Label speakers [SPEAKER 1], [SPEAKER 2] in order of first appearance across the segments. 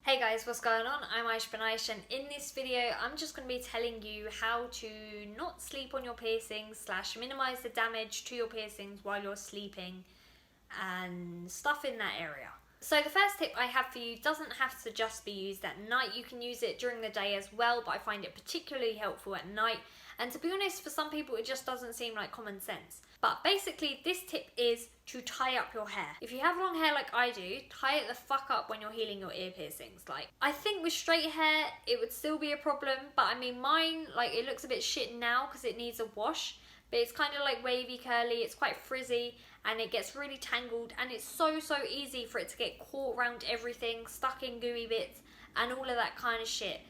[SPEAKER 1] Hey guys, what's going on? I'm Aish, and in this video I'm just going to be telling you how to not sleep on your piercings / minimize the damage to your piercings while you're sleeping and stuff in that area. So the first tip I have for you doesn't have to just be used at night. You can use it during the day as well, but I find it particularly helpful at night. And to be honest, for some people it just doesn't seem like common sense. But basically this tip is to tie up your hair. If you have long hair like I do, tie it the fuck up when you're healing your ear piercings. Like, I think with straight hair it would still be a problem, but I mean mine, like, it looks a bit shit now because it needs a wash. But it's kind of like wavy curly, it's quite frizzy and it gets really tangled, and it's so easy for it to get caught around everything, stuck in gooey bits and all of that kind of shit.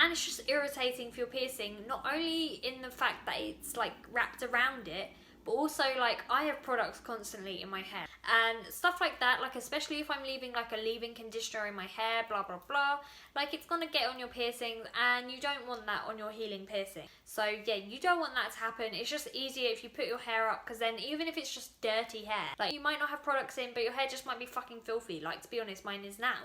[SPEAKER 1] And it's just irritating for your piercing, not only in the fact that it's like wrapped around it, but also like I have products constantly in my hair and stuff like that, like especially if I'm leaving like a leave-in conditioner in my hair, blah blah blah, like it's gonna get on your piercings and you don't want that on your healing piercing. So yeah, you don't want that to happen. It's just easier if you put your hair up, because then even if it's just dirty hair, like you might not have products in but your hair just might be fucking filthy, like to be honest mine is now,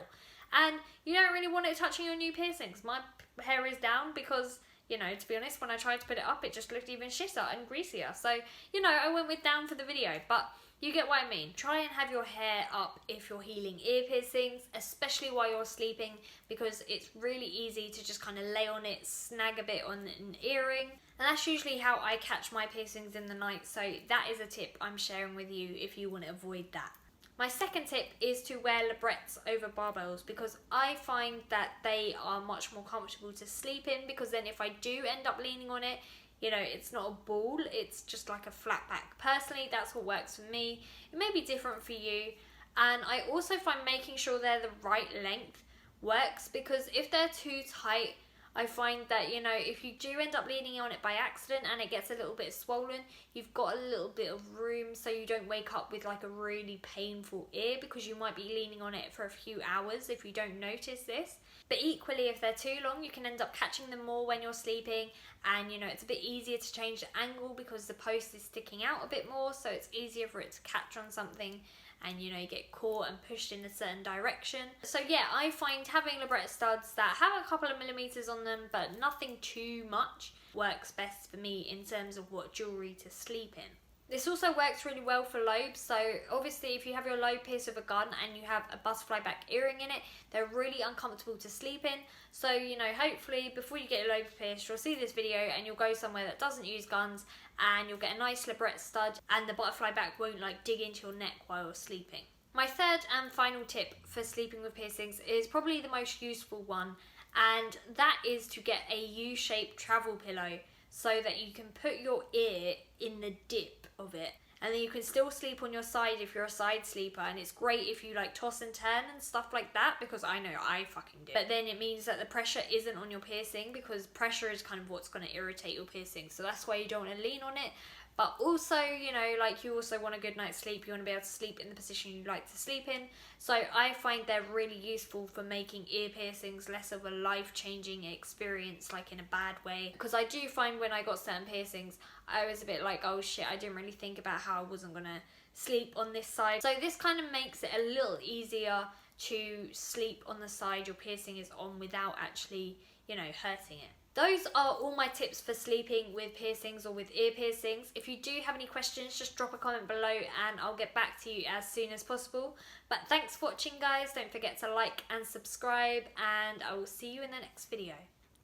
[SPEAKER 1] and you don't really want it touching your new piercings. My hair is down because, you know, to be honest, when I tried to put it up, it just looked even shitter and greasier. So, you know, I went with down for the video, but you get what I mean. Try and have your hair up if you're healing ear piercings, especially while you're sleeping, because it's really easy to just kind of lay on it, snag a bit on an earring. And that's usually how I catch my piercings in the night. So that is a tip I'm sharing with you if you want to avoid that. My second tip is to wear labrettes over barbells, because I find that they are much more comfortable to sleep in, because then if I do end up leaning on it, you know, it's not a ball, it's just like a flat back. Personally, that's what works for me. It may be different for you. And I also find making sure they're the right length works, because if they're too tight, I find that, you know, if you do end up leaning on it by accident and it gets a little bit swollen, you've got a little bit of room so you don't wake up with like a really painful ear, because you might be leaning on it for a few hours if you don't notice this. But equally, if they're too long, you can end up catching them more when you're sleeping, and you know, it's a bit easier to change the angle because the post is sticking out a bit more, so it's easier for it to catch on something and, you know, you get caught and pushed in a certain direction. So yeah, I find having labrette studs that have a couple of millimeters on them but nothing too much works best for me in terms of what jewellery to sleep in. This also works really well for lobes. So obviously if you have your lobe pierced with a gun and you have a butterfly back earring in it, they're really uncomfortable to sleep in. So, you know, hopefully before you get your lobe pierced, you'll see this video and you'll go somewhere that doesn't use guns, and you'll get a nice labrette stud and the butterfly back won't like dig into your neck while you're sleeping. My third and final tip for sleeping with piercings is probably the most useful one, and that is to get a U-shaped travel pillow so that you can put your ear in the dip of it, and then you can still sleep on your side if you're a side sleeper. And it's great if you like toss and turn and stuff like that, because I know I fucking do. But then it means that the pressure isn't on your piercing, because pressure is kind of what's going to irritate your piercing, so that's why you don't want to lean on it. But also, you know, like you also want a good night's sleep. You want to be able to sleep in the position you like to sleep in. So I find they're really useful for making ear piercings less of a life-changing experience, like in a bad way. Because I do find when I got certain piercings, I was a bit like, oh shit, I didn't really think about how I wasn't going to sleep on this side. So this kind of makes it a little easier to sleep on the side your piercing is on without actually, you know, hurting it. Those are all my tips for sleeping with piercings or with ear piercings. If you do have any questions, just drop a comment below and I'll get back to you as soon as possible. But thanks for watching, guys. Don't forget to like and subscribe, and I will see you in the next video.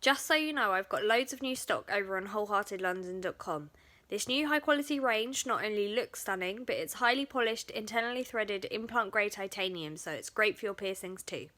[SPEAKER 1] Just so you know, I've got loads of new stock over on wholeheartedlondon.com. This new high quality range not only looks stunning, but it's highly polished, internally threaded, implant grade titanium, so it's great for your piercings too.